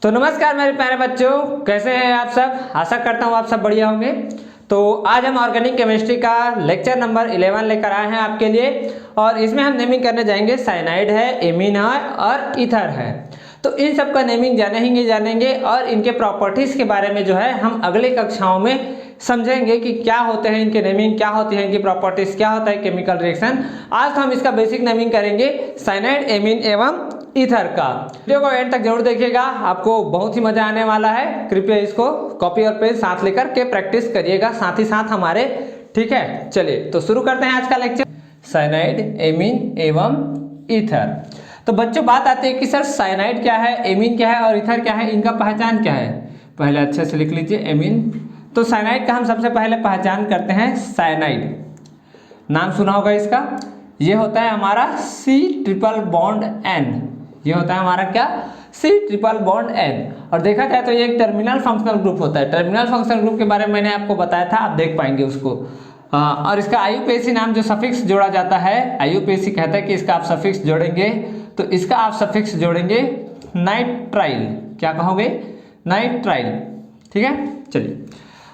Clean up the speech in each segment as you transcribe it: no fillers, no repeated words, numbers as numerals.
तो नमस्कार मेरे प्यारे बच्चों, कैसे हैं आप सब। आशा करता हूँ आप सब बढ़िया होंगे। तो आज हम ऑर्गेनिक केमिस्ट्री का लेक्चर नंबर 11 लेकर आए हैं आपके लिए, और इसमें हम नेमिंग करने जाएंगे। साइनाइड है, एमीन है और ईथर है। तो इन सब का नेमिंग जानेंगे और इनके प्रॉपर्टीज के बारे में जो है हम अगले कक्षाओं में समझेंगे कि क्या होते हैं इनके नेमिंग, क्या होती है इनकी प्रॉपर्टीज, क्या होता है केमिकल रिएक्शन। आज तो हम इसका बेसिक नेमिंग करेंगे साइनाइड, एमीन एवं ईथर का। वीडियो को एंड तक जरूर देखिएगा, आपको बहुत ही मजा आने वाला है। कृपया इसको कॉपी और पेन साथ लेकर के प्रैक्टिस करिएगा साथ ही साथ हमारे, ठीक है। चलिए तो शुरू करते हैं आज का लेक्चर, साइनाइड, एमीन एवं ईथर। तो बच्चों बात आती है कि सर साइनाइड क्या है, एमीन क्या है और ईथर क्या है, इनका पहचान क्या है। पहले अच्छे से लिख लीजिए एमीन। तो साइनाइड का हम सबसे पहले पहचान करते हैं। साइनाइड नाम सुना होगा इसका, ये होता है हमारा C∧N। ये होता है हमारा क्या, C∧N। और देखा जाए तो ये एक टर्मिनल फंक्शनल ग्रुप होता है। टर्मिनल फंक्शनल ग्रुप के बारे में मैंने आपको बताया था, आप देख पाएंगे उसको। और इसका IUPAC नाम जो सफिक्स जोड़ा जाता है, IUPAC कहता है कि इसका आप सफिक्स जोड़ेंगे तो इसका आप सफिक्स जोड़ेंगे नाइट्राइल। क्या कहोगे, नाइट्राइल, ठीक है। चलिए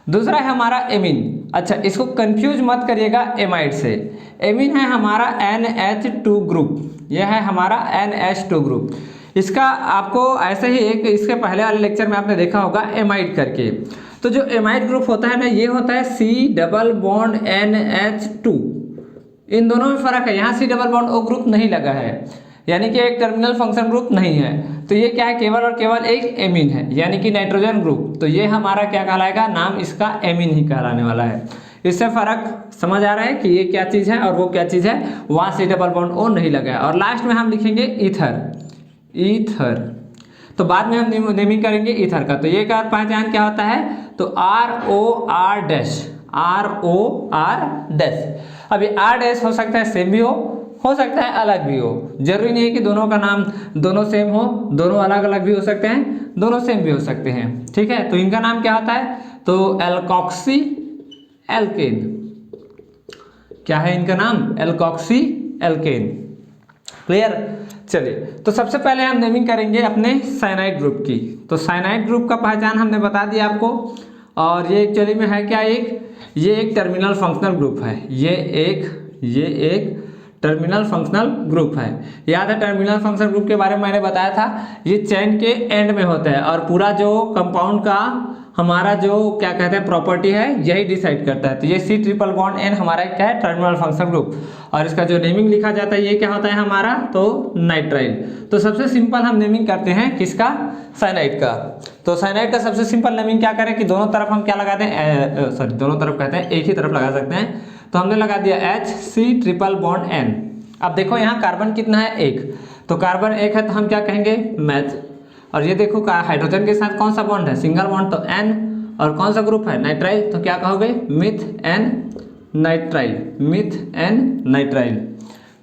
दूसरा है हमारा एमीन। अच्छा, इसको कंफ्यूज मत करिएगा एमाइड से। एमीन है हमारा NH2 ग्रुप, यह है हमारा NH2 ग्रुप। इसका आपको ऐसे ही एक इसके पहले वाले लेक्चर में आपने देखा होगा एमाइड करके। तो जो एमाइड ग्रुप होता है ना, ये होता है C∧NH2। इन दोनों में फर्क है, यहाँ C∧O ग्रुप नहीं लगा है, यानी कि एक टर्मिनल फंक्शन ग्रुप नहीं है। तो ये क्या है, केवल और केवल एक एमीन है, यानी कि नाइट्रोजन ग्रुप। तो ये हमारा क्या कहलाएगा, नाम इसका एमीन ही कहलाने वाला है। इससे फर्क समझ आ रहा है कि ये क्या चीज़ है और वो क्या चीज़ है, वहाँ C∧O नहीं लगा है। और लास्ट में हम लिखेंगे ईथर। ईथर तो बाद में हम नेमिंग करेंगे ईथर का। तो ये का पहचान क्या होता है, तो ROR डैश, ROR डैश। अब ये R डैश हो सकता है सेम भी हो सकता है अलग भी हो। जरूरी नहीं है कि दोनों का नाम दोनों सेम हो, दोनों अलग अलग भी हो सकते हैं, दोनों सेम भी हो सकते हैं, ठीक है। तो इनका नाम क्या होता है, तो एल्कोक्सी एल्केन। क्या है इनका नाम, एल्कोक्सी एल्केन। क्लियर। चलिए तो सबसे पहले हम नेमिंग करेंगे अपने साइनाइड ग्रुप की। तो साइनाइड ग्रुप का पहचान हमने बता दिया आपको। और ये एक्चुअली में है क्या, ये एक टर्मिनल फंक्शनल ग्रुप है। ये एक टर्मिनल फंक्शनल ग्रुप है। याद है टर्मिनल फंक्शनल ग्रुप के बारे में मैंने बताया था, ये चेन के एंड में होता है और पूरा जो कंपाउंड का हमारा जो क्या कहते हैं प्रॉपर्टी है, यही डिसाइड करता है। तो ये C∧N हमारा क्या है, टर्मिनल फंक्शनल ग्रुप। और इसका जो नेमिंग लिखा जाता है ये क्या होता है हमारा, तो नाइट्राइल। तो सबसे सिंपल हम नेमिंग करते हैं किसका, साइनाइड का। तो साइनाइड का सबसे सिंपल नेमिंग क्या करें कि दोनों तरफ हम क्या लगाते हैं, सॉरी दोनों तरफ कहते हैं, एक ही तरफ लगा सकते हैं। तो हमने लगा दिया H∧N। अब देखो यहाँ कार्बन कितना है, एक। तो कार्बन एक है तो हम क्या कहेंगे, मैच। और ये देखो हाइड्रोजन के साथ कौन सा बॉन्ड है, सिंगल बॉन्ड, तो N। और कौन सा ग्रुप है, नाइट्राइल, तो क्या कहोगे, methane nitrile, methane nitrile.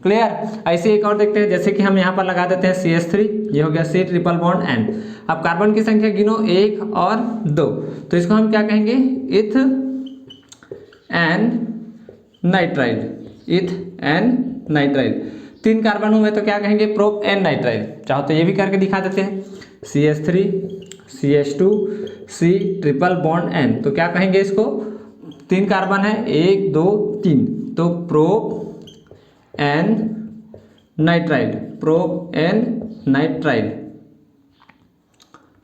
Clear. ऐसे एक और देखते हैं, जैसे कि हम यहाँ पर लगा देते हैं CH3, ये हो गया C∧N। अब कार्बन की संख्या गिनो, 1 और 2, तो इसको हम क्या कहेंगे, इथ एन नाइट्राइल, इथ एन नाइट्राइल। 3 कार्बन हुए तो क्या कहेंगे, प्रोप एन नाइट्राइल। चाहो तो ये भी करके दिखा देते हैं, CH3 CH2 C∧N। तो क्या कहेंगे इसको, 3 कार्बन है, 1 2 3, तो propane nitrile, propane nitrile,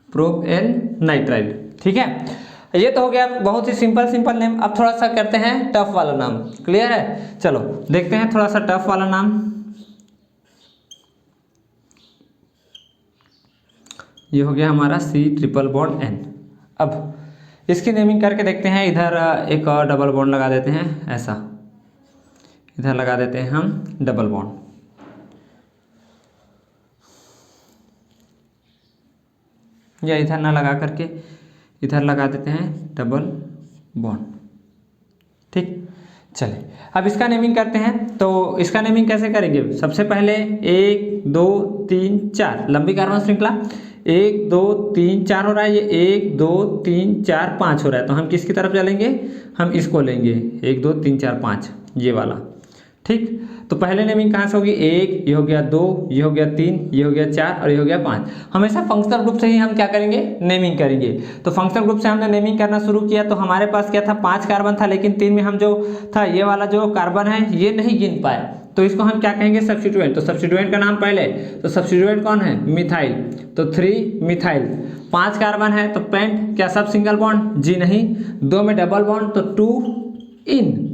propane nitrile, ठीक है। ये तो हो गया बहुत ही सिंपल नेम। अब थोड़ा सा करते हैं टफ वाला नाम। क्लियर है, चलो देखते हैं थोड़ा सा टफ वाला नाम। ये हो गया हमारा C∧N। अब इसकी नेमिंग करके देखते हैं। इधर एक और डबल बॉन्ड लगा देते हैं, ऐसा इधर लगा देते हैं हम डबल बॉन्ड। या इधर ना लगा करके इधर लगा देते हैं डबल बॉन्ड, ठीक। चलिए अब इसका नेमिंग करते हैं। तो इसका नेमिंग कैसे करेंगे, सबसे पहले 1 2 3 4 लंबी कार्बन श्रृंखला, 1 2 3 4 हो रहा है, ये 1 2 3 4 5 हो रहा है। तो हम किसकी तरफ चलेंगे, हम इसको लेंगे, 1 2 3 4 5, ये वाला, ठीक। तो पहले नेमिंग कहाँ से होगी, 1, ये हो गया 2, ये हो गया 3, ये हो गया 4 और ये हो गया 5। हमेशा फंक्शनल ग्रुप से ही हम क्या करेंगे, नेमिंग करेंगे। तो फंक्शनल ग्रुप से हमने नेमिंग करना शुरू किया तो हमारे पास क्या था, 5 कार्बन था, लेकिन 3 में हम जो था ये वाला जो कार्बन है ये नहीं गिन पाए, तो इसको हम क्या कहेंगे, सब्स्टिट्यूएंट। तो सब्स्टिट्यूएंट का नाम पहले, तो सब्स्टिट्यूएंट कौन है, मिथाइल, तो 3 मिथाइल। 5 कार्बन है तो पेंट, क्या सब सिंगल बॉन्ड, जी नहीं। 2 में डबल बॉन्ड तो 2 इन।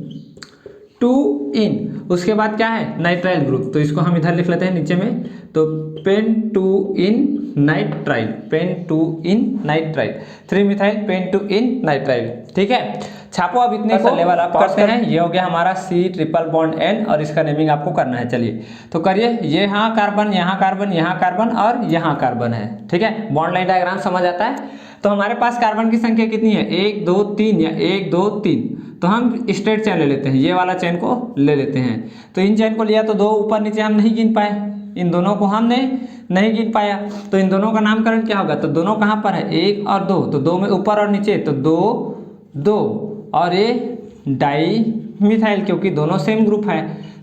उसके बाद क्या है, नाइट्राइल ग्रुप, तो इसको हम इधर लिख लेते हैं नीचे में, तो पेन 2 इन नाइट्राइल, पेन 2 इन नाइट्राइल, 3 मिथाइल पेन 2 इन नाइट्राइल। ठीक है, छापो अब इतने को लेवल अप करते हैं। ये हो गया हमारा C ट्रिपल बॉन्ड N और इसका नेमिंग आपको करना है। चलिए तो करिए, ये यहाँ कार्बन, यहाँ कार्बन, यहाँ कार्बन और यहाँ कार्बन है। ठीक है, बॉन्ड लाइन डायग्राम समझ आता है। तो हमारे पास कार्बन की संख्या कितनी है, 1 2 3 या 1 2 3। तो हम स्ट्रेट चेन ले लेते हैं, ये वाला चेन को ले लेते हैं। तो इन चेन को लिया तो 2 ऊपर नीचे हम नहीं गिन पाए, इन दोनों को हमने नहीं गिन पाया, तो इन दोनों का नामकरण क्या होगा, तो दोनों कहाँ पर है, 1 और 2, तो 2 में ऊपर और नीचे, तो 2 और ये डाई मिथाइल, क्योंकि दोनों सेम ग्रुप है,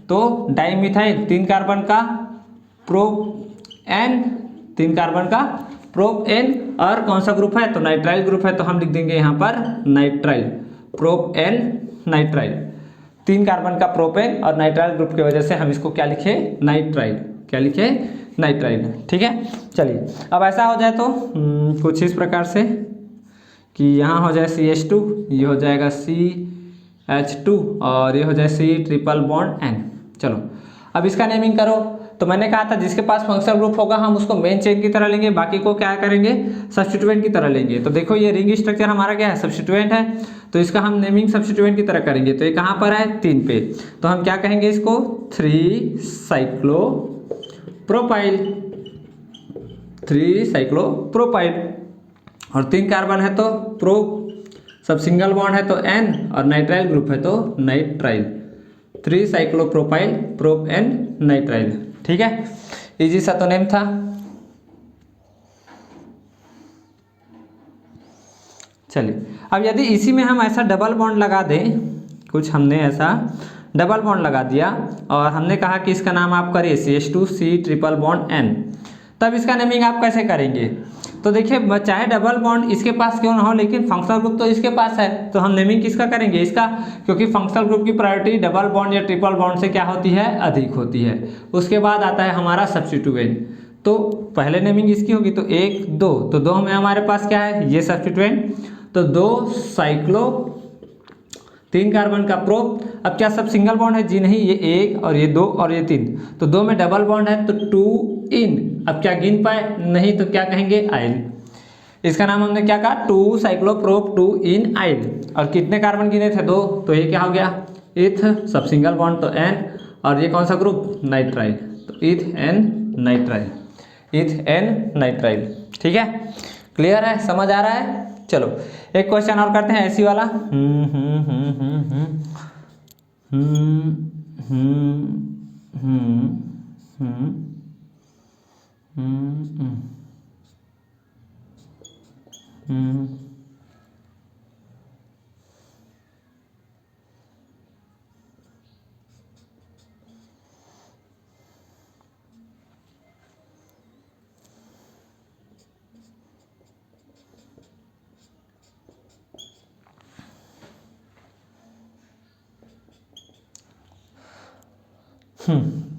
तो डाई मिथाइल 3 कार्बन का प्रोप एन, 3 कार्बन का प्रोप एन, और कौन सा ग्रुप है, तो नाइट्राइल ग्रुप है, तो हम लिख देंगे यहाँ पर nitrile, propane nitrile. 3 carbon का प्रोपेन और नाइट्राइल ग्रुप की वजह से हम इसको क्या लिखे, नाइट्राइल, क्या लिखे, नाइट्राइल। ठीक है, चलिए अब ऐसा हो जाए तो कुछ इस प्रकार से कि यहाँ हो जाए CH2, ये हो जाएगा CH2 और ये हो जाए C ट्रिपल बॉन्ड N। चलो अब इसका नेमिंग करो। तो मैंने कहा था जिसके पास फंक्शनल ग्रुप होगा हम उसको मेन चेन की तरह लेंगे, बाकी को क्या करेंगे, सब्स्टिट्यूएंट की तरह लेंगे। तो देखो ये रिंग स्ट्रक्चर हमारा क्या है, सब्स्टिट्यूएंट है, तो इसका हम नेमिंग सब्स्टिट्यूएंट की तरह करेंगे। तो ये कहाँ पर है, 3 पे, तो हम क्या कहेंगे इसको, 3 साइक्लोप्रोपाइल, 3 साइक्लोप्रोपाइल। और 3 कार्बन है तो प्रो, सब सिंगल बॉन्ड है तो N और नाइट्राइल ग्रुप है तो nitrile, 3 cyclopropyl prop N nitrile. ठीक है, इजी सा तो नेम था। चलिए अब यदि इसी में हम ऐसा डबल बॉन्ड लगा दें, कुछ हमने ऐसा डबल बॉन्ड लगा दिया और हमने कहा कि इसका नाम आप करिए CH2 C triple bond N, तब इसका नेमिंग आप कैसे करेंगे। तो देखिए चाहे डबल बॉन्ड इसके पास क्यों ना हो, लेकिन फंक्शनल ग्रुप तो इसके पास है, तो हम नेमिंग किसका करेंगे, इसका, क्योंकि फंक्शनल ग्रुप की प्रायोरिटी डबल बॉन्ड या ट्रिपल बॉन्ड से क्या होती है, अधिक होती है। उसके बाद आता है हमारा सब्स्टिट्यूएंट, तो पहले नेमिंग इसकी होगी, तो 1 2, तो 2 में हमारे पास क्या है, ये सब्स्टिट्यूएंट, तो 2 साइक्लो, 3 कार्बन का प्रोप। अब क्या सब सिंगल बॉन्ड है, जी नहीं, ये 1 और ये 2 और ये 3, तो 2 में डबल बॉन्ड है तो 2 इन। अब क्या गिन पाए, नहीं, तो क्या कहेंगे, आइल। इसका नाम हमने क्या कहा, 2 साइक्लोप्रोप 2 इन आइल। और कितने कार्बन गिने थे, 2, तो ये क्या हो गया, इथ, सब सिंगल बॉन्ड तो N, और ये कौन सा ग्रुप, नाइट्राइल, तो इथ N नाइट्राइल, इथ N नाइट्राइल। ठीक है, क्लियर है, समझ आ रहा है। चलो एक क्वेश्चन और करते हैं ऐसी वाला।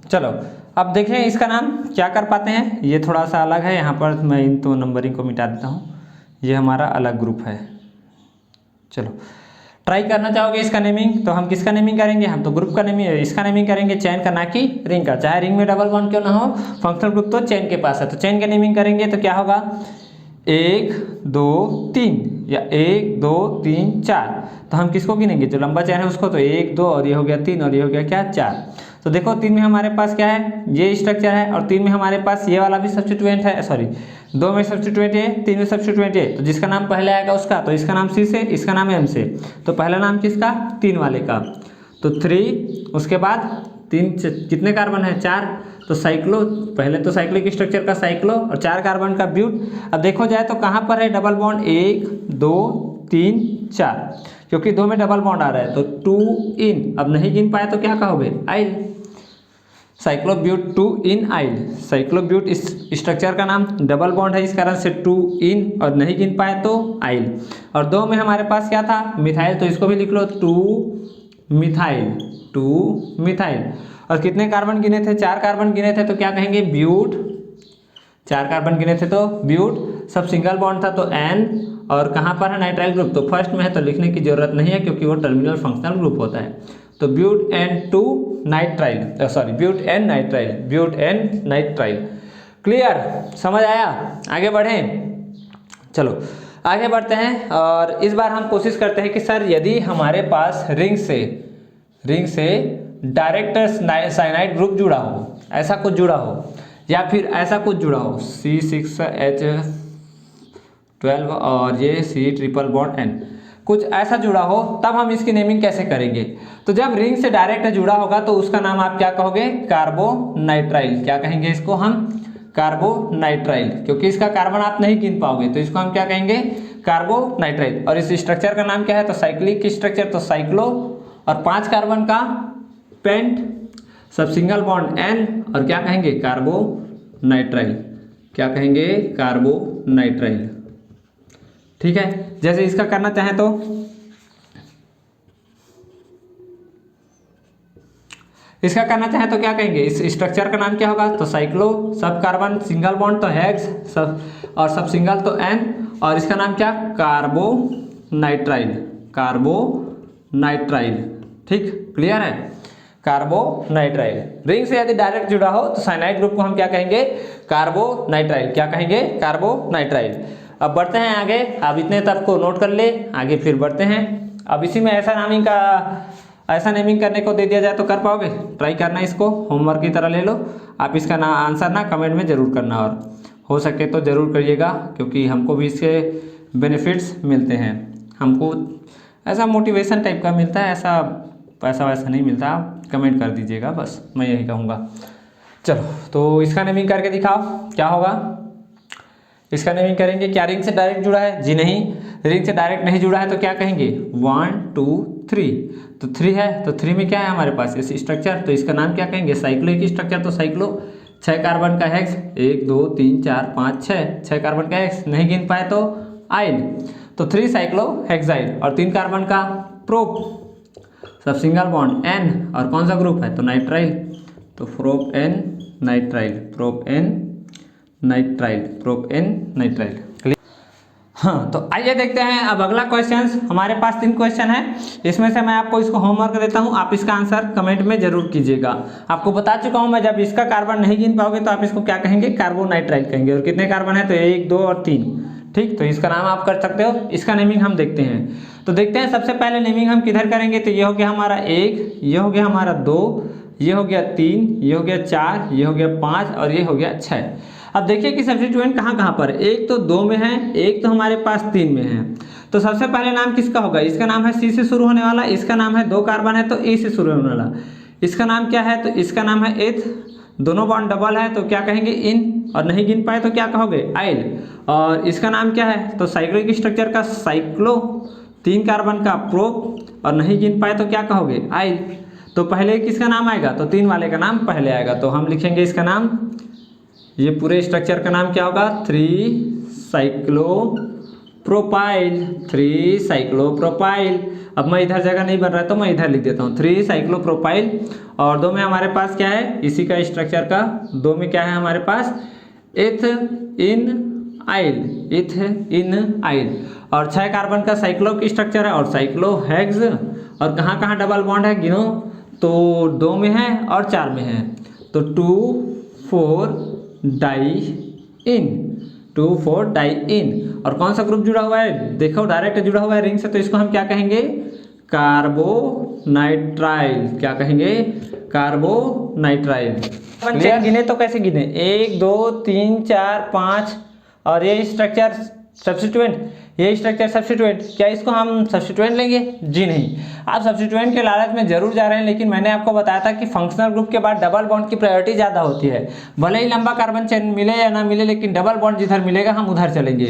चलो अब देखें इसका नाम क्या कर पाते हैं, ये थोड़ा सा अलग है, यहाँ पर मैं इन तो नंबरिंग को मिटा देता हूँ, ये हमारा अलग ग्रुप है। चलो ट्राई करना चाहोगे इसका नेमिंग, तो हम किसका नेमिंग करेंगे, हम तो ग्रुप का नेमिंग, इसका नेमिंग करेंगे चेन का, ना कि रिंग का। चाहे रिंग में डबल बॉन्ड क्यों ना हो, फंक्शनल ग्रुप तो चेन के पास है, तो चेन का नेमिंग करेंगे तो क्या होगा, 1 2 3 या 1 2 3 4। तो हम किसको गिनेंगे, जो लंबा चेन है उसको, तो 1 2 और ये हो गया 3 और ये हो गया क्या, 4। तो देखो 3 में हमारे पास क्या है, ये स्ट्रक्चर है, और 3 में हमारे पास ये वाला भी सब्स्टिट्यूएंट है, सॉरी 2 में सब्स्टिट्यूएंट है, 3 में सब्स्टिट्यूएंट है, तो जिसका नाम पहले आएगा उसका, तो इसका नाम C से, इसका नाम M से, तो पहला नाम किसका, 3 वाले का, तो 3, उसके बाद 3 कितने कार्बन है, 4, तो साइक्लो, पहले तो साइक्लिक स्ट्रक्चर का साइक्लो और 4 कार्बन का ब्यूट। अब देखो जाए तो कहाँ पर है डबल बॉन्ड, 1 2 3 4, क्योंकि 2 में डबल बॉन्ड आ रहा है तो 2 इन। अब नहीं गिन पाए तो क्या कहोगे, आइल, साइक्लोब्यूट 2 इन आइल। साइक्लोब्यूट इस स्ट्रक्चर का नाम, डबल बॉन्ड है इस कारण से 2 इन, और नहीं गिन पाए तो आइल। और 2 में हमारे पास क्या था, मिथाइल, तो इसको भी लिख लो 2 मिथाइल, 2 मिथाइल। और कितने कार्बन गिने थे, 4 कार्बन गिने थे, तो क्या कहेंगे ब्यूट, 4 कार्बन गिने थे तो ब्यूट। सब सिंगल बॉन्ड था तो एन, और कहाँ पर है नाइट्राइल ग्रुप, तो फर्स्ट में है तो लिखने की जरूरत नहीं है क्योंकि वो टर्मिनल फंक्शनल ग्रुप होता है। तो butane 2 nitrile, sorry butane nitrile, butane nitrile. Clear, समझ आया? आगे बढ़ें, चलो आगे बढ़ते हैं। और इस बार हम कोशिश करते हैं कि सर यदि हमारे पास रिंग से डायरेक्ट साइनाइड ग्रुप जुड़ा हो, ऐसा कुछ जुड़ा हो, या फिर ऐसा कुछ जुड़ा हो C6H12 और ये C ट्रिपल बॉन्ड N, कुछ ऐसा जुड़ा हो, तब हम इसकी नेमिंग कैसे करेंगे। तो जब रिंग से डायरेक्ट जुड़ा होगा तो उसका नाम आप क्या कहोगे, कार्बोनाइट्राइल। क्या कहेंगे इसको हम, कार्बोनाइट्राइल, क्योंकि इसका कार्बन आप नहीं गिन पाओगे तो इसको हम क्या कहेंगे, कार्बोनाइट्राइल। और इस स्ट्रक्चर का नाम क्या है, तो साइक्लिक स्ट्रक्चर, तो साइक्लो, और 5 कार्बन का पेंट, सब सिंगल बॉन्ड N, और क्या कहेंगे कार्बोनाइट्राइल। क्या कहेंगे, कार्बोनाइट्राइल। ठीक है, जैसे इसका करना चाहें तो क्या कहेंगे, इस स्ट्रक्चर का नाम क्या होगा, तो साइक्लो, सब कार्बन सिंगल बॉन्ड तो हेक्स, सब और सब सिंगल तो N, और इसका नाम क्या, कार्बोनाइट्राइल, कार्बोनाइट्राइल। ठीक, क्लियर है, कार्बोनाइट्राइल। रिंग से यदि डायरेक्ट जुड़ा हो तो साइनाइड ग्रुप को हम क्या कहेंगे, कार्बोनाइट्राइल। क्या कहेंगे, कार्बोनाइट्राइल। अब बढ़ते हैं आगे, अब इतने तक को नोट कर ले, आगे फिर बढ़ते हैं। अब इसी में ऐसा नेमिंग करने को दे दिया जाए तो कर पाओगे, ट्राई करना, इसको होमवर्क की तरह ले लो। आप इसका आंसर ना कमेंट में ज़रूर करना, और हो सके तो ज़रूर करिएगा क्योंकि हमको भी इसके बेनिफिट्स मिलते हैं, हमको ऐसा मोटिवेशन टाइप का मिलता है, ऐसा पैसा वैसा नहीं मिलता। आप कमेंट कर दीजिएगा, बस मैं यही कहूँगा। चलो, तो इसका नेमिंग करके दिखाओ क्या होगा। इसका नेमिंग करेंगे, क्या रिंग से डायरेक्ट जुड़ा है, जी नहीं, रिंग से डायरेक्ट नहीं जुड़ा है तो क्या कहेंगे 1 2 3, तो 3 है, तो 3 में क्या है हमारे पास इस स्ट्रक्चर, तो इसका नाम क्या कहेंगे, साइक्लिक स्ट्रक्चर, तो साइक्लो। 6 कार्बन का हेक्स, 1 2 3 4 5 6 कार्बन का हेक्स, नहीं गिन पाए तो आइल, तो 3 साइक्लो हेक्साइल। और 3 कार्बन का प्रोप, सब सिंगल बॉन्ड N, और कौन सा ग्रुप है, तो नाइट्राइल, तो prop N nitrile, prop N nitrile, prop N nitrile. हाँ, तो आइए देखते हैं अब अगला क्वेश्चन। हमारे पास 3 क्वेश्चन है, इसमें से मैं आपको इसको होमवर्क देता हूँ, आप इसका आंसर कमेंट में जरूर कीजिएगा। आपको बता चुका हूँ मैं, जब इसका कार्बन नहीं गिन पाओगे तो आप इसको क्या कहेंगे, कार्बोनाइट्राइल कहेंगे। और कितने कार्बन है, तो 1 2 और 3। ठीक, तो इसका नाम आप कर सकते हो। इसका नेमिंग हम देखते हैं, तो देखते हैं सबसे पहले नेमिंग हम किधर करेंगे। तो ये हो गया हमारा 1, ये हो गया हमारा 2, ये हो गया 3, ये हो गया 4, ये हो गया 5, और ये हो गया 6। अब देखिए कि सब्स्टिट्यूएंट कहाँ कहाँ पर, एक तो 2 में है, एक तो हमारे पास 3 में है। तो सबसे पहले नाम किसका होगा, इसका नाम है C से शुरू होने वाला, इसका नाम है 2 कार्बन है तो E से शुरू होने वाला। इसका नाम क्या है, तो इसका नाम है एथ, दोनों बॉन्ड डबल है तो क्या कहेंगे इन, और नहीं गिन पाए तो क्या कहोगे आइल। और इसका नाम क्या है, तो साइक्लिक स्ट्रक्चर का साइक्लो, 3 कार्बन का प्रोप, और नहीं गिन पाए तो क्या कहोगे आइल। तो पहले किसका नाम आएगा, तो 3 वाले का नाम पहले आएगा, तो हम लिखेंगे इसका नाम, ये पूरे स्ट्रक्चर का नाम क्या होगा, 3 साइक्लोप्रोपाइल, 3 साइक्लोप्रोपाइल। अब मैं इधर जगह नहीं बन रहा है तो मैं इधर लिख देता हूँ 3 साइक्लोप्रोपाइल। और 2 में हमारे पास क्या है, इसी का स्ट्रक्चर का 2 में क्या है हमारे पास, एथ इन आइल, एथ इन आइल। और 6 कार्बन का साइक्लो की स्ट्रक्चर है और साइक्लो हेक्स। और कहाँ कहाँ डबल बॉन्ड है गिनो, तो 2 में है और 4 में है, तो 2 4 डाई इन, 2 4 डाई इन। और कौन सा ग्रुप जुड़ा हुआ है, देखो डायरेक्ट जुड़ा हुआ है रिंग से, तो इसको हम क्या कहेंगे, कार्बोनाइट्राइल। क्या कहेंगे, कार्बोनाइट्राइल। चेन गिने तो कैसे गिने, 1 2 3 4 5, और ये स्ट्रक्चर सब्स्टिट्यूएंट, ये स्ट्रक्चर सब्स्टिट्यूएंट, क्या इसको हम सब्स्टिट्यूएंट लेंगे, जी नहीं। आप सब्स्टिट्यूएंट के लालच में जरूर जा रहे हैं, लेकिन मैंने आपको बताया था कि फंक्शनल ग्रुप के बाद डबल बॉन्ड की प्रायोरिटी ज़्यादा होती है। भले ही लंबा कार्बन चेन मिले या ना मिले, लेकिन डबल बॉन्ड जिधर मिलेगा हम उधर चलेंगे।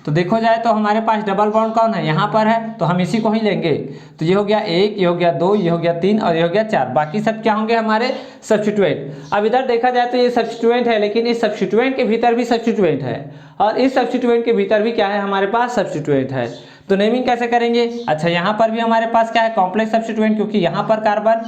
तो देखो जाए तो हमारे पास डबल बॉन्ड कौन है, यहाँ पर है, तो हम इसी को ही लेंगे। तो ये हो गया 1, ये हो गया 2, ये हो गया 3 और ये हो गया 4। बाकी सब क्या होंगे हमारे सब्स्टिट्यूएंट। अब इधर देखा जाए तो ये सब्स्टिट्यूएंट है, लेकिन इस सब्स्टिट्यूएंट के भीतर भी सब्स्टिट्यूएंट है और इस सब्स्टिट्यूएंट के भीतर भी क्या है हमारे पास सब्स्टिट्यूएंट है। तो नेमिंग कैसे करेंगे? अच्छा, यहाँ पर भी हमारे पास क्या है कॉम्प्लेक्स सब्स्टिट्यूएंट, क्योंकि यहाँ पर कार्बन,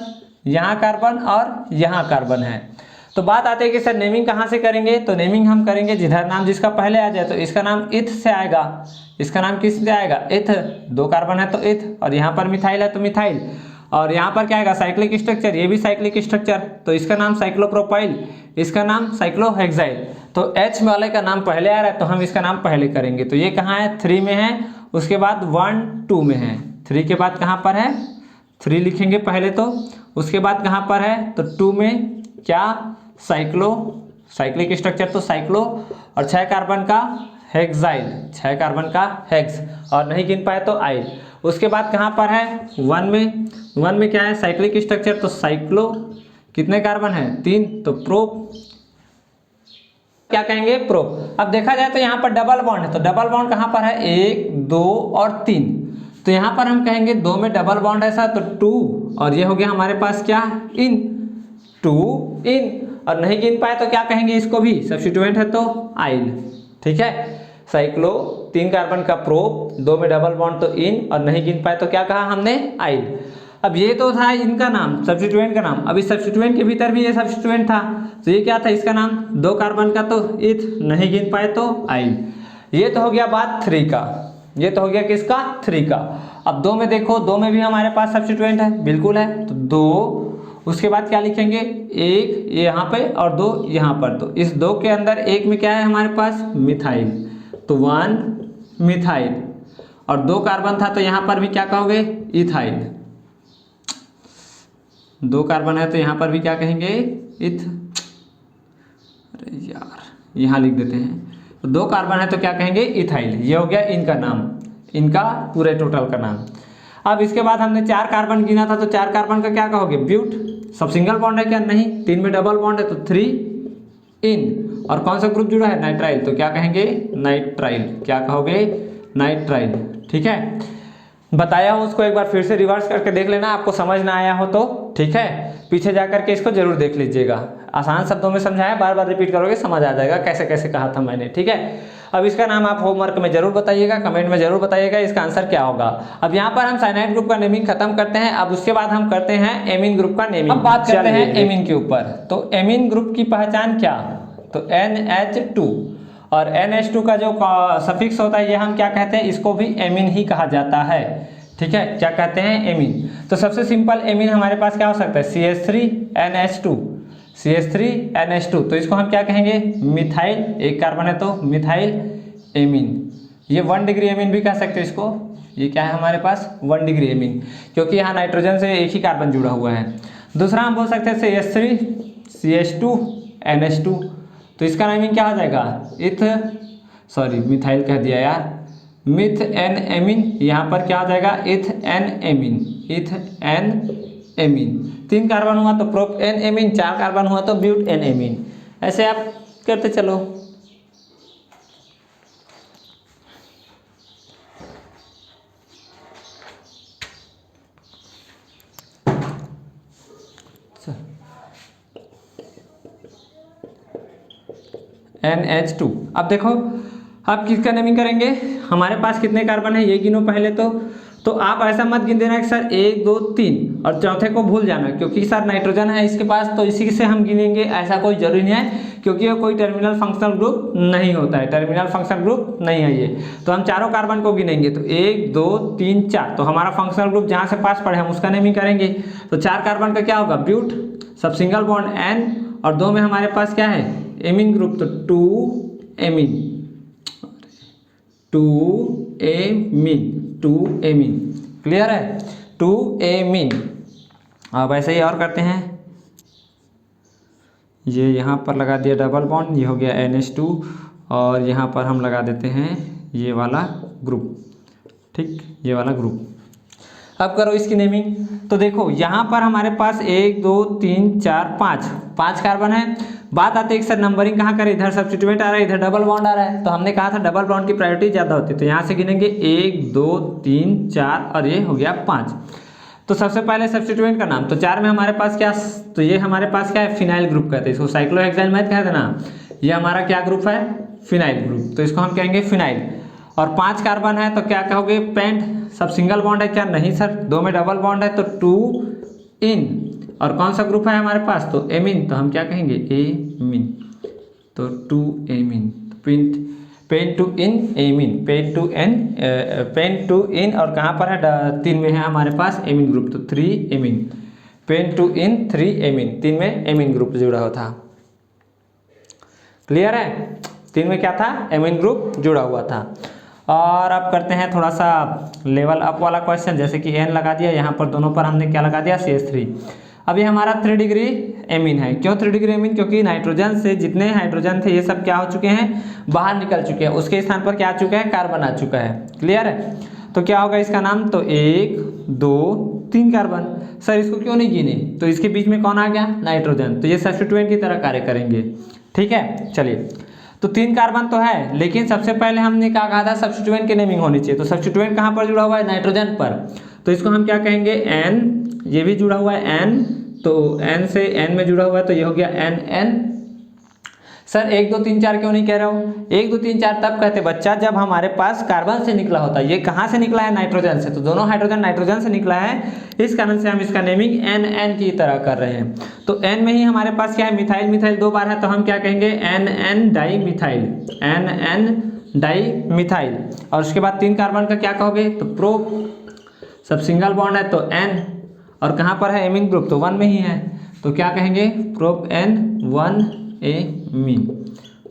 यहाँ कार्बन और यहाँ कार्बन है। तो बात आती है कि सर नेमिंग कहाँ से करेंगे? तो नेमिंग हम करेंगे जिधर नाम जिसका पहले आ जाए, तो इसका नाम इथ से आएगा। इसका नाम किस से आएगा? इथ। 2 कार्बन है तो इथ, और यहाँ पर मिथाइल है तो मिथाइल, और यहाँ पर क्या आएगा साइक्लिक स्ट्रक्चर, ये भी साइक्लिक स्ट्रक्चर, तो इसका नाम साइक्लोप्रोपाइल, इसका नाम साइक्लोहेक्साइल। तो H वाले का नाम पहले आ रहा है तो हम इसका नाम पहले करेंगे। तो ये कहाँ है? 3 में है, उसके बाद 1 2 में है। 3 के बाद कहाँ पर है? 3 लिखेंगे पहले, तो उसके बाद कहाँ पर है? तो 2 में क्या? साइक्लिक स्ट्रक्चर तो साइक्लो, और 6 कार्बन का हेक्साइल, 6 कार्बन का हेक्स, और नहीं गिन पाए तो आइल। उसके बाद कहाँ पर है? 1 में क्या है? साइक्लिक स्ट्रक्चर तो साइक्लो, कितने कार्बन है? 3, तो प्रोप, क्या कहेंगे? प्रोप। अब देखा जाए तो यहाँ पर डबल बॉन्ड है, तो डबल बॉन्ड कहाँ पर है? 1 2 और 3, तो यहाँ पर हम कहेंगे 2 में डबल बॉन्ड ऐसा तो 2, और ये हो गया हमारे पास क्या? इन, 2 इन, और नहीं गिन पाए तो क्या कहेंगे इसको भी? सब्स्टिट्यूएंट है तो आइल। ठीक है, साइक्लो, 3 कार्बन का प्रोप, 2 में डबल बॉन्ड तो इन, और नहीं गिन पाए तो क्या कहा हमने? आइल। अब ये तो था इनका नाम, सब्स्टिट्यूएंट का नाम। अब इस सब्स्टिट्यूएंट के भीतर भी ये सब्स्टिट्यूएंट था, तो ये क्या था? इसका नाम 2 कार्बन का तो इथ, नहीं गिन पाए तो आइल। ये तो हो गया बात 3 का, ये तो हो गया किसका? 3 का। अब 2 में देखो, 2 में भी हमारे पास सब्स्टिट्यूएंट है, बिल्कुल है, तो 2, उसके बाद क्या लिखेंगे? 1 यहाँ पे और 2 यहाँ पर, तो इस 2 के अंदर 1 में क्या है हमारे पास? मिथाइल, तो 1 मिथाइल, और 2 कार्बन था तो यहाँ पर भी क्या कहोगे? इथाइल। 2 कार्बन है तो यहाँ पर भी क्या कहेंगे? इथ, अरे यार यहाँ लिख देते हैं, तो 2 कार्बन है तो क्या कहेंगे? इथाइल। ये हो गया इनका नाम, इनका पूरे टोटल का नाम। अब इसके बाद हमने 4 कार्बन गिना था, तो 4 कार्बन का क्या कहोगे? ब्यूट। सब सिंगल बॉन्ड है क्या? नहीं। 3 में डबल बॉन्ड है तो 3 इन, और कौन सा ग्रुप जुड़ा है? नाइट्राइल, तो क्या कहेंगे? नाइट्राइल। क्या कहोगे? नाइट्राइल। ठीक है, बताया हूँ उसको एक बार फिर से रिवर्स करके देख लेना, आपको समझ ना आया हो तो। ठीक है, पीछे जा करके इसको जरूर देख लीजिएगा, आसान शब्दों में समझाया, बार बार रिपीट करोगे समझ आ जाएगा कैसे कैसे कहा था मैंने। ठीक है, अब इसका नाम आप होमवर्क में जरूर बताइएगा, कमेंट में जरूर बताइएगा इसका आंसर क्या होगा। अब यहाँ पर हम साइनाइड ग्रुप का नेमिंग खत्म करते हैं। अब उसके बाद हम करते हैं एमीन ग्रुप का नेमिंग। अब बात करते हैं एमीन के ऊपर। तो एमीन ग्रुप की पहचान क्या? तो NH2, और NH2 का जो सफिक्स होता है ये हम क्या कहते हैं? इसको भी एमीन ही कहा जाता है। ठीक है, क्या कहते हैं? एमीन। तो सबसे सिंपल एमीन हमारे पास क्या हो सकता है? CH3NH2, CH3NH2, तो इसको हम क्या कहेंगे? मिथाइल, 1 कार्बन है तो मिथाइल एमीन। ये 1 डिग्री एमीन भी कह सकते हैं इसको। ये क्या है हमारे पास? 1 डिग्री एमीन, क्योंकि यहाँ नाइट्रोजन से एक ही कार्बन जुड़ा हुआ है। दूसरा हम बोल सकते हैं CH3CH2NH2, तो इसका नेमिंग क्या हो जाएगा? मिथाइल कह दिया यार, मिथ एन एमीन। यहाँ पर क्या हो जाएगा? इथ एन एमीन, इथ एन एमीन। 3 कार्बन हुआ तो प्रोप एन एमीन, 4 कार्बन हुआ तो ब्यूट एन एमीन। ऐसे आप करते चलो। NH2। अब देखो, अब किसका नेमिंग करेंगे? हमारे पास कितने कार्बन है ये गिनो पहले तो आप ऐसा मत गिन देना कि सर 1 2 3 और चौथे को भूल जाना, क्योंकि सर नाइट्रोजन है इसके पास तो इसी से हम गिनेंगे, ऐसा कोई जरूरी नहीं है, क्योंकि ये कोई टर्मिनल फंक्शनल ग्रुप नहीं होता है, टर्मिनल फंक्शनल ग्रुप नहीं है ये। तो हम चारों कार्बन को गिनेंगे, तो 1 2 3 4, तो हमारा फंक्शनल ग्रुप जहाँ से पास पड़े हम उसका नेमिंग करेंगे। तो 4 कार्बन का क्या होगा? ब्यूट, सब सिंगल बॉन्ड N, और 2 में हमारे पास क्या है? एमीन ग्रुप, तो 2 एमीन, 2 एमीन। क्लियर है? 2 एमीन। अब ऐसे ही और करते हैं, ये यहाँ पर लगा दिया डबल बॉन्ड, ये हो गया NH2, और यहाँ पर हम लगा देते हैं ये वाला ग्रुप। ठीक, ये वाला ग्रुप। अब करो इसकी नेमिंग। तो देखो यहाँ पर हमारे पास 1 2 3 4 5 कार्बन है, बात आती है कि सर नंबरिंग कहाँ करें, इधर सब्स्टिट्यूएंट आ रहा है, इधर डबल बॉन्ड आ रहा है, तो हमने कहा था डबल बॉन्ड की प्रायोरिटी ज़्यादा होती है। तो यहाँ से गिनेंगे 1 2 3 4 और ये हो गया 5। तो सबसे पहले सब्स्टिट्यूएंट का नाम, तो 4 में हमारे पास क्या, तो ये हमारे पास क्या है, फिनाइल ग्रुप कहते हैं इसको, साइक्लोहेक्साइल मत कह देना, ये हमारा क्या ग्रुप है, फिनाइल ग्रुप, तो इसको हम कहेंगे फिनाइल। और 5 कार्बन है तो क्या कहोगे, पेंट। सब सिंगल बॉन्ड है क्या, नहीं सर, 2 में डबल बॉन्ड है तो 2 इन। और कौन सा ग्रुप है हमारे पास, तो एमीन, तो हम क्या कहेंगे, एमीन, तो 2 amine, pain to in amine, pain to in. और कहाँ पर है, 3 में है हमारे पास एमीन ग्रुप, तो 3 amine, pain to in 3 amine, 3 में एमीन ग्रुप जुड़ा हुआ था। क्लियर है, 3 में क्या था, एमीन ग्रुप जुड़ा हुआ था। और अब करते हैं थोड़ा सा लेवल अप वाला क्वेश्चन, जैसे कि एन लगा दिया, यहाँ पर दोनों पर हमने क्या लगा दिया, CH3। अब ये हमारा 3 डिग्री एमीन है। क्यों 3 डिग्री एमीन, क्योंकि नाइट्रोजन से जितने हाइड्रोजन थे ये सब क्या हो चुके हैं, बाहर निकल चुके हैं, उसके स्थान पर क्या आ चुका है, कार्बन आ चुका है। क्लियर है, तो क्या होगा इसका नाम, तो 1 2 3 कार्बन। सर इसको क्यों नहीं गिने, तो इसके बीच में कौन आ गया, नाइट्रोजन, तो ये सब्स्टिट्यूएंट की तरह कार्य करेंगे। ठीक है, चलिए, तो 3 कार्बन तो है, लेकिन सबसे पहले हमने क्या कहा था, सब्स्टिट्यूएंट की नेमिंग होनी चाहिए। तो सब्स्टिट्यूएंट कहाँ पर जुड़ा हुआ है, नाइट्रोजन पर, तो इसको हम क्या कहेंगे, एन, ये भी जुड़ा हुआ है एन, तो एन से एन में जुड़ा हुआ है, तो ये हो गया एन एन। सर 1 2 3 4 क्यों नहीं कह रहा हूँ, 1 2 3 4 तब कहते बच्चा जब हमारे पास कार्बन से निकला होता है। ये कहाँ से निकला है, नाइट्रोजन से, तो दोनों हाइड्रोजन नाइट्रोजन से निकला है, इस कारण से हम इसका नेमिंग एन एन की तरह कर रहे हैं। तो एन में ही हमारे पास क्या है, मिथाइल, मिथाइल 2 बार है, तो हम क्या कहेंगे, N N dimethyl, N N dimethyl. और उसके बाद 3 कार्बन का क्या कहोगे, तो प्रो, सब सिंगल बॉन्ड है तो एन, और कहाँ पर है एमीन ग्रुप, तो 1 में ही है, तो क्या कहेंगे, propane 1 amine,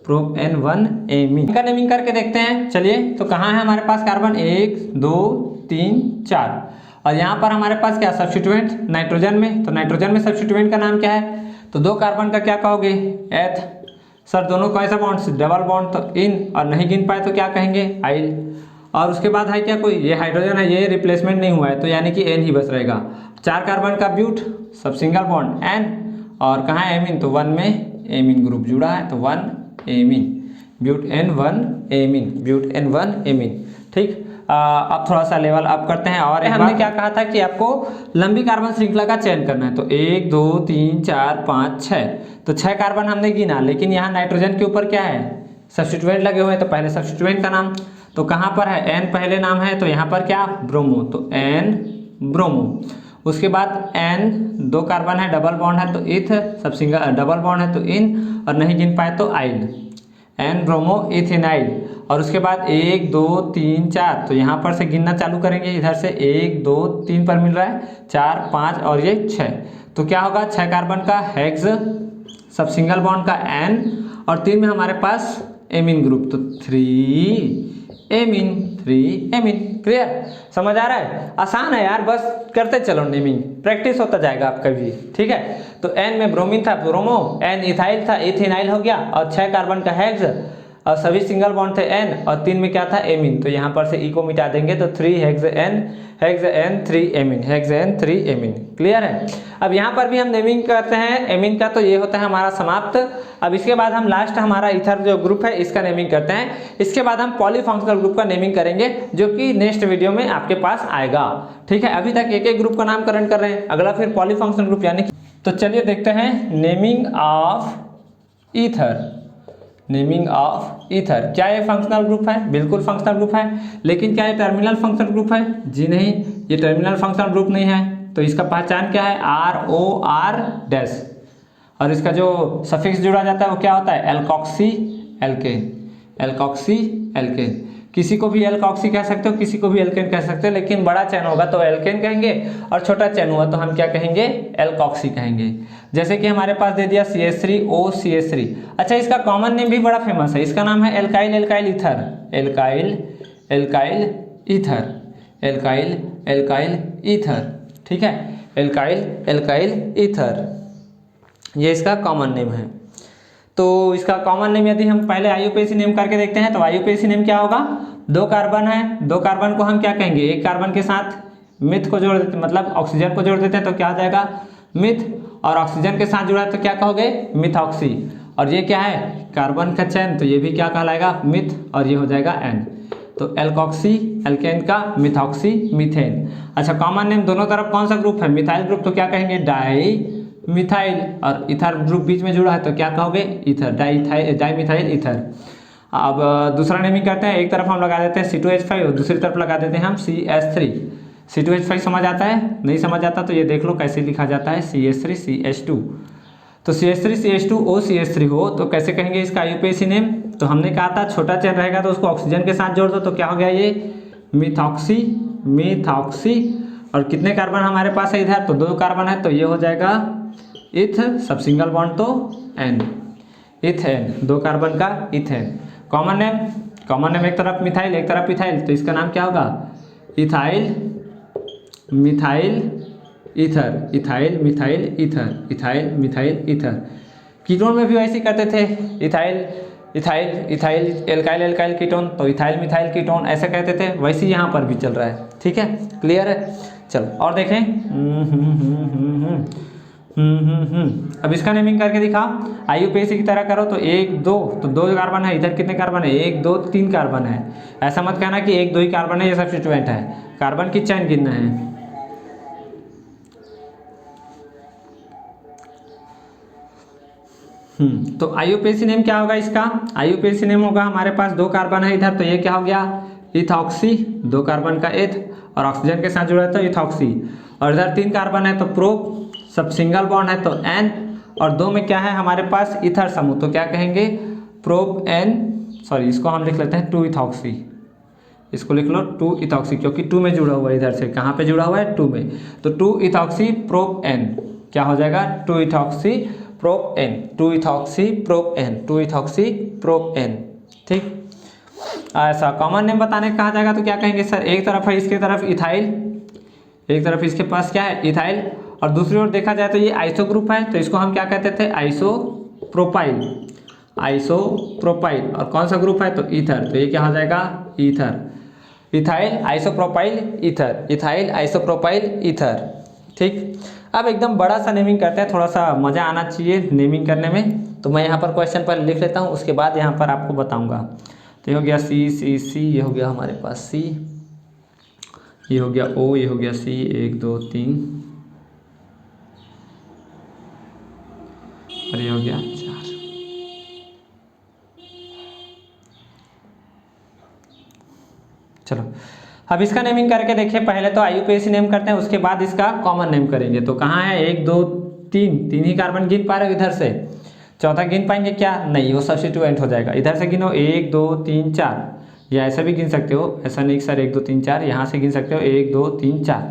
propane 1 amine का नेमिंग करके देखते हैं। चलिए, तो कहाँ है हमारे पास कार्बन, 1 2 3 4, और यहाँ पर हमारे पास क्या, सब्स्टिट्यूएंट नाइट्रोजन में, तो नाइट्रोजन में सब्स्टिट्यूएंट का नाम क्या है, तो 2 कार्बन का क्या कहोगे, एथ। सर दोनों कैसा बॉन्ड, डबल बॉन्ड, तो इन, और नहीं गिन पाए तो क्या कहेंगे, आइल। और उसके बाद है क्या, कोई ये हाइड्रोजन है, ये रिप्लेसमेंट नहीं हुआ है, तो यानी कि एन ही बस रहेगा। 4 कार्बन का ब्यूट, सब सिंगल बॉन्ड एन, और कहाँ है एमीन, तो 1 में एमीन ग्रुप जुड़ा है, तो 1 amine, butane 1 amine, butane 1 amine. ठीक, अब थोड़ा सा लेवल अप करते हैं। और हमने क्या कहा था कि आपको लंबी कार्बन श्रृंखला का चयन करना है, तो 1 2 3 4 5 6, तो 6 कार्बन हमने गिना, लेकिन यहाँ नाइट्रोजन के ऊपर क्या है, सब्स्टिट्यूएंट लगे हुए हैं, तो पहले सब्स्टिट्यूएंट का नाम, तो कहाँ पर है, एन पहले नाम है, तो यहाँ पर क्या, ब्रोमो, तो एन ब्रोमो। उसके बाद एन 2 कार्बन है, डबल बॉन्ड है, तो इथ, सब सिंगल डबल बॉन्ड है, तो इन, और नहीं गिन पाए तो आइल, एन ब्रोमो इथेनाइल। और उसके बाद 1 2 3 4, तो यहाँ पर से गिनना चालू करेंगे, इधर से 1 2 3 पर मिल रहा है, 4 5 और ये 6, तो क्या होगा, 6 कार्बन का हेक्स, सब सिंगल बॉन्ड का एन, और 3 में हमारे पास एमीन ग्रुप, तो 3 एमीन, 3 एमीन। क्लियर, समझ आ रहा है, आसान है यार, बस करते चलो, नेमिंग प्रैक्टिस होता जाएगा आपका भी। ठीक है, तो एन में ब्रोमीन था, ब्रोमो, एन इथाइल था, इथेनाइल हो गया, और 6 कार्बन का हेक्स, और सभी सिंगल बॉन्ड थे एन, और 3 में क्या था, एमीन, तो यहाँ पर से ई को मिटा देंगे, तो 3 hexane 3 amine, hexane 3 amine. Clear है, अब यहाँ पर भी हम नेमिंग करते हैं एमीन का, तो ये होता है हमारा समाप्त। अब इसके बाद हम लास्ट हमारा ईथर जो ग्रुप है इसका नेमिंग करते हैं, इसके बाद हम पॉलीफंक्शनल ग्रुप का नेमिंग करेंगे, जो कि नेक्स्ट वीडियो में आपके पास आएगा। ठीक है, अभी तक एक एक ग्रुप का नामकरण कर रहे हैं, अगला फिर पॉलीफंक्शनल ग्रुप यानी, तो चलिए देखते हैं naming of ether. Naming of ether, क्या ये फंक्शनल ग्रुप है, बिल्कुल फंक्शनल ग्रुप है, लेकिन क्या ये टर्मिनल फंक्शनल ग्रुप है, जी नहीं, ये टर्मिनल फंक्शनल ग्रुप नहीं है। तो इसका पहचान क्या है, ROR डैश, और इसका जो सफिक्स जुड़ा जाता है वो क्या होता है, एल्कोक्सी एल्केन, एल्कोक्सी एल्केन। किसी को भी एल्कोक्सी कह सकते हो, किसी को भी एल्केन कह सकते हो, लेकिन बड़ा चैन होगा तो एल्केन कहेंगे, और छोटा चैन हुआ तो हम क्या कहेंगे, एल्कोक्सी कहेंगे। जैसे कि हमारे पास दे दिया CH3OCH3। अच्छा, इसका कॉमन नेम भी बड़ा फेमस है, इसका नाम है alkyl alkyl ether, alkyl alkyl ether, alkyl alkyl ether. ठीक है, एल्काइल एल्काइल ईथर, ये इसका कॉमन नेम है। तो इसका कॉमन नेम यदि हम पहले IUPAC नेम करके देखते हैं, तो IUPAC नेम क्या होगा, 2 कार्बन है, 2 कार्बन को हम क्या कहेंगे, एक कार्बन के साथ मिथ को जोड़ देते, मतलब ऑक्सीजन को जोड़ देते हैं, तो क्या हो जाएगा, मिथ, और ऑक्सीजन के साथ जुड़ा है तो क्या कहोगे, मिथॉक्सी, और ये क्या है कार्बन का चेन, तो ये भी क्या कहलाएगा मिथ, और ये हो जाएगा एन। तो एल्कोक्सी एल्केन का मिथॉक्सी मीथेन। अच्छा कॉमन नेम दोनों तरफ कौन सा ग्रुप है, मिथाइल ग्रुप, तो क्या कहेंगे डाई मिथाइल, और इथर ग्रुप बीच में जुड़ा है तो क्या कहोगे इथर, डाई मिथाइल इथर। अब दूसरा नेमिंग करते हैं, एक तरफ हम लगा देते हैं C2H5 और दूसरी तरफ लगा देते हैं हम CH3। C2H5 समझ आता है, नहीं समझ आता तो ये देख लो कैसे लिखा जाता है CH3 CH2। तो CH3 CH2 O CH3 हो तो कैसे कहेंगे इसका IUPAC नेम, तो हमने कहा था छोटा चेन रहेगा तो उसको ऑक्सीजन के साथ जोड़ दो, तो क्या हो गया ये मिथॉक्सी मिथॉक्सी। और कितने कार्बन हमारे पास है इधर, तो 2 कार्बन है तो ये हो जाएगा इथ, सब सिंगल बॉन्ड तो एन, इथेन, 2 कार्बन का इथेन। कॉमन नेम एक तरफ मिथाइल एक तरफ इथाइल, तो इसका नाम क्या होगा ethyl methyl ether, ethyl methyl ether, ethyl methyl ether. Ketone में भी वैसे ही करते थे, ethyl ethyl ethyl alkyl alkyl ketone, तो इथाइल मिथाइल कीटोन ऐसे कहते थे, वैसे यहाँ पर भी चल रहा है। ठीक है, क्लियर है। चलो और देखें। अब इसका नेमिंग करके दिखाओ, IUPAC की तरह करो तो 1 2, तो 2 कार्बन है, इधर कितने कार्बन है 1 2 3 कार्बन है। ऐसा मत कहना कि 1 2 ही कार्बन है ये सब्स्टिट्यूएंट है, कार्बन की चेन गिनना है। तो IUPAC नेम क्या होगा इसका, IUPAC नेम होगा हमारे पास 2 कार्बन है इधर, तो ये क्या हो गया इथॉक्सी, 2 कार्बन का एथ और ऑक्सीजन के साथ जुड़ा है तो इथॉक्सी। और इधर 3 कार्बन है तो प्रोप, सब सिंगल बॉन्ड है तो एन, और 2 में क्या है हमारे पास इथर समूह, तो क्या कहेंगे प्रोप एन, सॉरी इसको हम लिख लेते हैं 2 इथॉक्सी, इसको लिख लो 2 इथॉक्सी, क्योंकि 2 में जुड़ा हुआ है इधर से, कहाँ पे जुड़ा हुआ है 2 में, तो 2 इथॉक्सी प्रोप एन क्या हो जाएगा 2 ethoxy propane, 2 ethoxy propane, 2 ethoxy propane. ठीक, ऐसा कॉमन नेम बताने कहा जाएगा तो क्या कहेंगे सर, एक तरफ है इसके तरफ इथाइल, एक तरफ इसके पास क्या है इथाइल, और दूसरी ओर देखा जाए तो ये आइसो ग्रुप है, तो इसको हम क्या कहते थे आइसोप्रोपाइल, आइसोप्रोपाइल। और कौन सा ग्रुप है तो ईथर, तो ये क्या हो जाएगा ether, ethyl isopropyl ether, ethyl isopropyl ether. ठीक, अब एकदम बड़ा सा नेमिंग करते हैं, थोड़ा सा मज़ा आना चाहिए नेमिंग करने में, तो मैं यहाँ पर क्वेश्चन पर लिख लेता हूँ, उसके बाद यहाँ पर आपको बताऊँगा। तो ये हो गया C, ये हो गया हमारे पास C, ये हो गया O, ये हो गया C, 1 2 3, और ये हो गया 4। चलो अब इसका नेमिंग करके देखिए, पहले तो IUPAC नेम करते हैं, उसके बाद इसका कॉमन नेम करेंगे। तो कहाँ है 1 2 3, 3 ही कार्बन गिन पा रहे हो इधर से, चौथा गिन पाएंगे क्या, नहीं वो सब्स्टिट्यूएंट हो जाएगा। इधर से गिनो 1 2 3 4, या ऐसा भी गिन सकते हो, ऐसा नहीं सर 1 2 3 4, यहाँ से गिन सकते हो 1 2 3 4,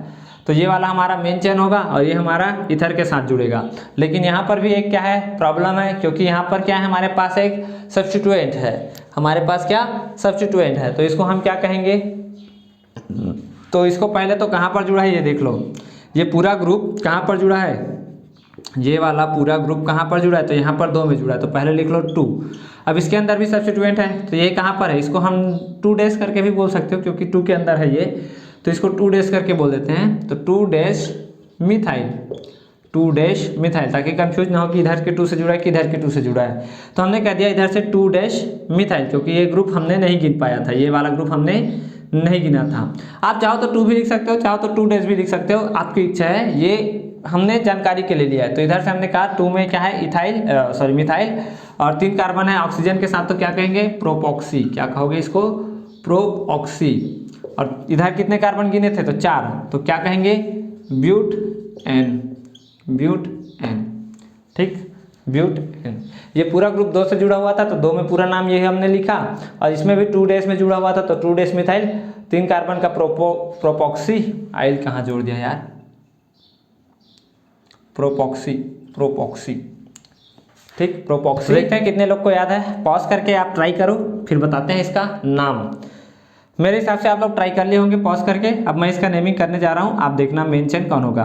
तो ये वाला हमारा मेन चेन होगा और ये हमारा इथर के साथ जुड़ेगा। लेकिन यहाँ पर भी एक क्या है प्रॉब्लम है, क्योंकि यहाँ पर क्या है हमारे पास एक सब्स्टिट्यूएंट है, हमारे पास क्या सब्स्टिट्यूएंट है, तो इसको हम क्या कहेंगे, तो इसको पहले तो कहाँ पर जुड़ा है ये देख लो, ये पूरा ग्रुप कहाँ पर जुड़ा है, ये वाला पूरा ग्रुप कहाँ पर जुड़ा है, तो यहाँ पर 2 में जुड़ा है, तो पहले लिख लो 2। अब इसके अंदर भी सब्स्टिट्यूएंट है, तो ये कहाँ पर है, इसको हम 2 डैश करके भी बोल सकते हो, क्योंकि 2 के अंदर है ये, तो इसको 2 डैश करके बोल देते हैं, तो 2 डैश मिथाइल, 2 डैश मिथाइल, ताकि कंफ्यूज ना हो कि इधर के 2 से जुड़ा है कि इधर के 2 से जुड़ा है। तो हमने कह दिया इधर से 2 डैश मिथाइल, क्योंकि ये ग्रुप हमने नहीं गिन पाया था, ये वाला ग्रुप हमने नहीं गिना था। आप चाहो तो 2 भी लिख सकते हो, चाहो तो 2 डैश भी लिख सकते हो, आपकी इच्छा है, ये हमने जानकारी के लिए लिया है। तो इधर से हमने कहा 2 में क्या है इथाइल मिथाइल, और 3 कार्बन है ऑक्सीजन के साथ, तो क्या कहेंगे प्रोपॉक्सी, क्या कहोगे इसको प्रोपॉक्सी। और इधर कितने कार्बन गिने थे तो 4, तो क्या कहेंगे ब्यूट एन, ब्यूट एन। ठीक, ब्यूट एन। ये पूरा ग्रुप 2 से जुड़ा हुआ था, तो 2 में पूरा नाम ये हमने लिखा, और इसमें भी 2 डैश में जुड़ा हुआ था, तो 2 डैश मिथाइल, 3 कार्बन का प्रोपॉक्सी, आइल कहाँ जोड़ दिया यार, प्रोपॉक्सी, प्रोपॉक्सी। ठीक, प्रोपॉक्सी। देखते हैं कितने लोग को याद है, पॉज करके आप ट्राई करो, फिर बताते हैं इसका नाम। मेरे हिसाब से आप लोग ट्राई कर लिए होंगे पॉज करके। अब मैं इसका नेमिंग करने जा रहा हूँ, आप देखना मेन चेन कौन होगा।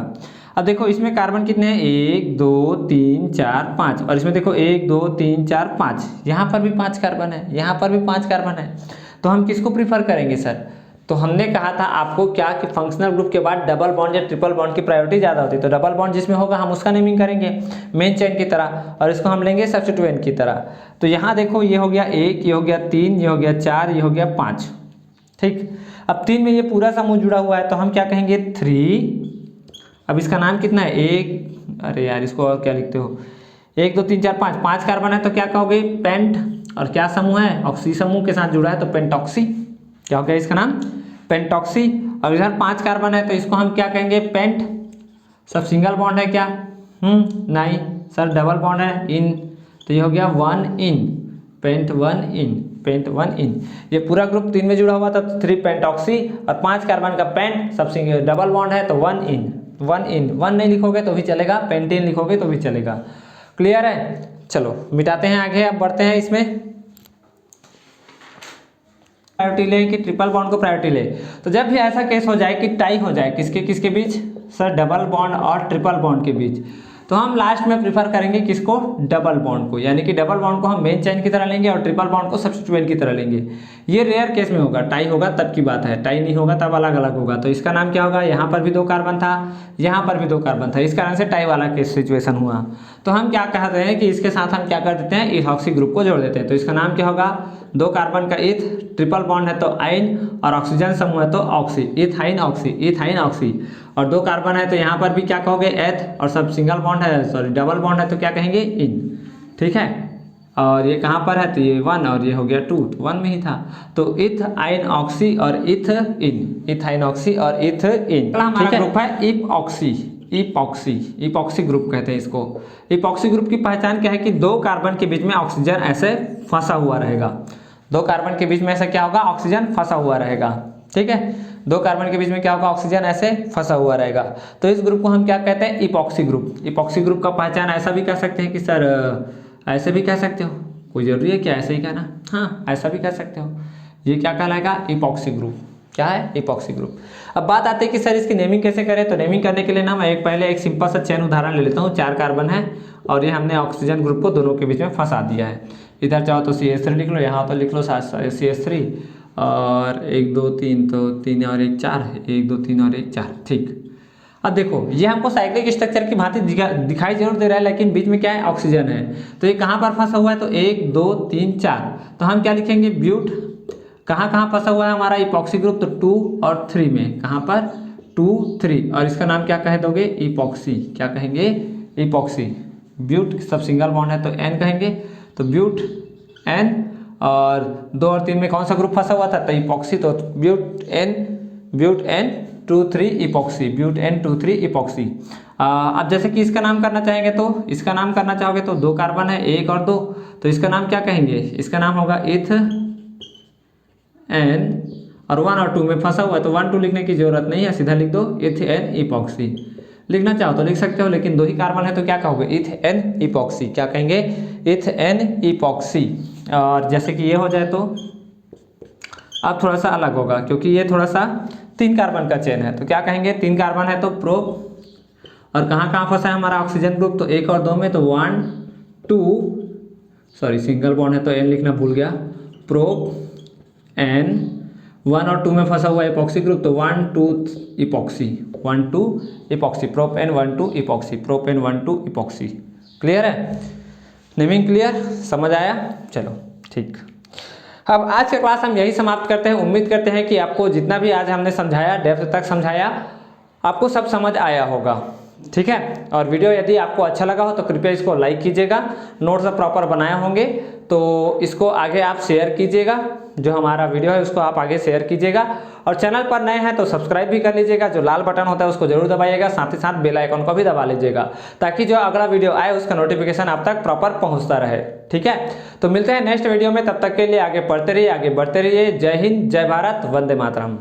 अब देखो इसमें कार्बन कितने हैं 1 2 3 4 5, और इसमें देखो 1 2 3 4 5, यहाँ पर भी 5 कार्बन है, यहाँ पर भी 5 कार्बन है, तो हम किसको प्रीफर करेंगे सर, तो हमने कहा था आपको क्या कि फंक्शनल ग्रुप के बाद डबल बॉन्ड या ट्रिपल बॉन्ड की प्रायोरिटी ज़्यादा होती है। तो डबल बॉन्ड जिसमें होगा हम उसका नेमिंग करेंगे मेन चेन की तरह, और इसको हम लेंगे सब्स्टिट्यूएंट की तरह। तो यहाँ देखो ये हो गया 1, ये हो गया 3, ये हो गया 4, ये हो गया 5। ठीक, अब 3 में ये पूरा समूह जुड़ा हुआ है तो हम क्या कहेंगे 3। अब इसका नाम कितना है 1, अरे यार इसको और क्या लिखते हो, 1 2 3 4 5, 5 कार्बन है तो क्या कहोगे पेंट, और क्या समूह है ऑक्सी समूह के साथ जुड़ा है तो पेंटॉक्सी। क्या हो गया इसका नाम पेंटॉक्सी। और इधर 5 कार्बन है तो इसको हम क्या कहेंगे पेंट। सब सिंगल बॉन्ड है क्या, नहीं सर डबल बॉन्ड है इन, तो ये हो गया 1 इन, पेंट 1 इन, पेंट 1 इन। ये पूरा ग्रुप 3 में जुड़ा हुआ था तो 3 पेंटॉक्सी, और 5 कार्बन का पेंट, सब सिंगल डबल बॉन्ड है तो 1 इन, 1 इन। 1 नहीं लिखोगे तो भी चलेगा, पेंटीन लिखोगे तो भी चलेगा। क्लियर है, चलो मिटाते हैं आगे, अब बढ़ते हैं इसमें। प्रायोरिटी ले कि ट्रिपल बॉन्ड को प्रायोरिटी ले, तो जब भी ऐसा केस हो जाए कि टाई हो जाए किसके किसके बीच, सर डबल बॉन्ड और ट्रिपल बॉन्ड के बीच, तो हम लास्ट में प्रीफर करेंगे किसको, डबल बॉन्ड को। यानी कि डबल बॉन्ड को हम मेन चेन की तरह लेंगे और ट्रिपल बॉन्ड को सब्स्टिट्यूएंट की तरह लेंगे। ये रेयर केस में होगा, टाई होगा तब की बात है, टाई नहीं होगा तब अलग अलग होगा। तो इसका नाम क्या होगा, यहाँ पर भी 2 कार्बन था, यहाँ पर भी 2 कार्बन था, इस कारण से टाई वाला केस सिचुएशन हुआ। तो हम क्या कहते हैं कि इसके साथ हम क्या कर देते हैं, इथॉक्सी ग्रुप को जोड़ देते हैं। तो इसका नाम क्या होगा, 2 कार्बन का इथ, ट्रिपल बॉन्ड है तो आइन, और ऑक्सीजन समूह है तो oxy, ethyne oxy, ethyne oxy. और 2 कार्बन है तो यहाँ पर भी क्या कहोगे एथ, और सब सिंगल बॉन्ड है, सॉरी डबल बॉन्ड है तो क्या कहेंगे इन। ठीक है, और ये कहाँ पर है तो ये 1 और ये हो गया 2, 1 में ही था। तो इथ आइन ऑक्सी और इथ इन, इथाइन ऑक्सी और इथ इन। हमारा ग्रुप है इपॉक्सी, इपॉक्सी, इपॉक्सी ग्रुप कहते हैं इसको। इपॉक्सी ग्रुप की पहचान क्या है कि 2 कार्बन के बीच में ऑक्सीजन ऐसे फंसा हुआ रहेगा, 2 कार्बन के बीच में ऐसा क्या होगा, ऑक्सीजन फंसा हुआ रहेगा। ठीक है, 2 कार्बन के बीच में क्या होगा, ऑक्सीजन ऐसे फंसा हुआ रहेगा। तो इस ग्रुप को हम क्या कहते हैं, इपॉक्सी ग्रुप। इपॉक्सी ग्रुप का पहचान ऐसा भी कह सकते हैं कि सर ऐसे भी कह सकते हो, कोई जरूरी है क्या ऐसे ही कहना, हाँ ऐसा भी कह सकते हो। ये क्या कहलाएगा, इपॉक्सी ग्रुप। क्या है, इपॉक्सी ग्रुप। अब बात आती है कि सर इसकी नेमिंग कैसे करें, तो नेमिंग करने के लिए ना मैं पहले एक सिंपल सा चेन उदाहरण ले लेता हूँ। 4 कार्बन है और ये हमने ऑक्सीजन ग्रुप को दोनों के बीच में फंसा दिया है। इधर चाहो तो CH3 लिख लो, यहाँ तो लिख लो CH3, और 1 2 3, तो 3 और 1 4 है, 1 2 3 और 1 4। ठीक, अब देखो ये हमको साइक्लिक स्ट्रक्चर की भांति दिखाई जरूर दे रहा है, लेकिन बीच में क्या है, ऑक्सीजन है। तो ये कहाँ पर फंसा हुआ है, तो 1 2 3 4, तो हम क्या लिखेंगे ब्यूट। कहाँ कहाँ फंसा हुआ है हमारा इपॉक्सी ग्रुप, तो 2 और 3 में, कहाँ पर 2 3, और इसका नाम क्या कह दोगे, इपॉक्सी। क्या कहेंगे, इपॉक्सी। ब्यूट सब सिंगल बॉन्ड है तो N कहेंगे, तो ब्यूट N, और 2 और 3 में कौन सा ग्रुप फंसा हुआ था, तो इपॉक्सी, तो but N 2 3 epoxy, but N 2 3 epoxy. अब जैसे कि इसका नाम करना चाहेंगे, तो इसका नाम करना चाहोगे तो 2 कार्बन है 1 और 2, तो इसका नाम क्या कहेंगे, इसका नाम होगा इथ N, और 1 और 2 में फंसा हुआ है तो 1 2 लिखने की जरूरत नहीं है, सीधा लिख दो इथ N इपॉक्सी। लिखना चाहो तो लिख सकते हो, लेकिन 2 ही कार्बन है तो क्या कहोगे, इथ N इपॉक्सी। क्या कहेंगे, इथ N इपॉक्सी। और जैसे कि ये हो जाए तो अब थोड़ा सा अलग होगा, क्योंकि ये थोड़ा सा 3 कार्बन का चेन है, तो क्या कहेंगे, 3 कार्बन है तो प्रोप, और कहाँ कहाँ फंसा है हमारा ऑक्सीजन ग्रुप, तो 1 और 2 में, तो 1 2, सॉरी सिंगल बॉन्ड है तो N लिखना भूल गया, प्रोप N। 1 और 2 में फंसा हुआ इपॉक्सी ग्रुप, तो 1 2 epoxy, 1 2 epoxy, prop N 1 2 epoxy, prop N 1 2 epoxy. Clear है, नेमिंग क्लियर, समझ आया, चलो ठीक। अब आज का क्लास हम यही समाप्त करते हैं। उम्मीद करते हैं कि आपको जितना भी आज हमने समझाया, डेप्थ तक समझाया, आपको सब समझ आया होगा। ठीक है, और वीडियो यदि आपको अच्छा लगा हो तो कृपया इसको लाइक कीजिएगा। नोट्स प्रॉपर बनाए होंगे तो इसको आगे आप शेयर कीजिएगा, जो हमारा वीडियो है उसको आप आगे शेयर कीजिएगा। और चैनल पर नए हैं तो सब्सक्राइब भी कर लीजिएगा, जो लाल बटन होता है उसको जरूर दबाइएगा, साथ ही साथ बेल आइकन को भी दबा लीजिएगा, ताकि जो अगला वीडियो आए उसका नोटिफिकेशन आप तक प्रॉपर पहुंचता रहे। ठीक है, तो मिलते हैं नेक्स्ट वीडियो में, तब तक के लिए आगे पढ़ते रहिए, आगे बढ़ते रहिए। जय हिंद, जय भारत, वंदे मातरम।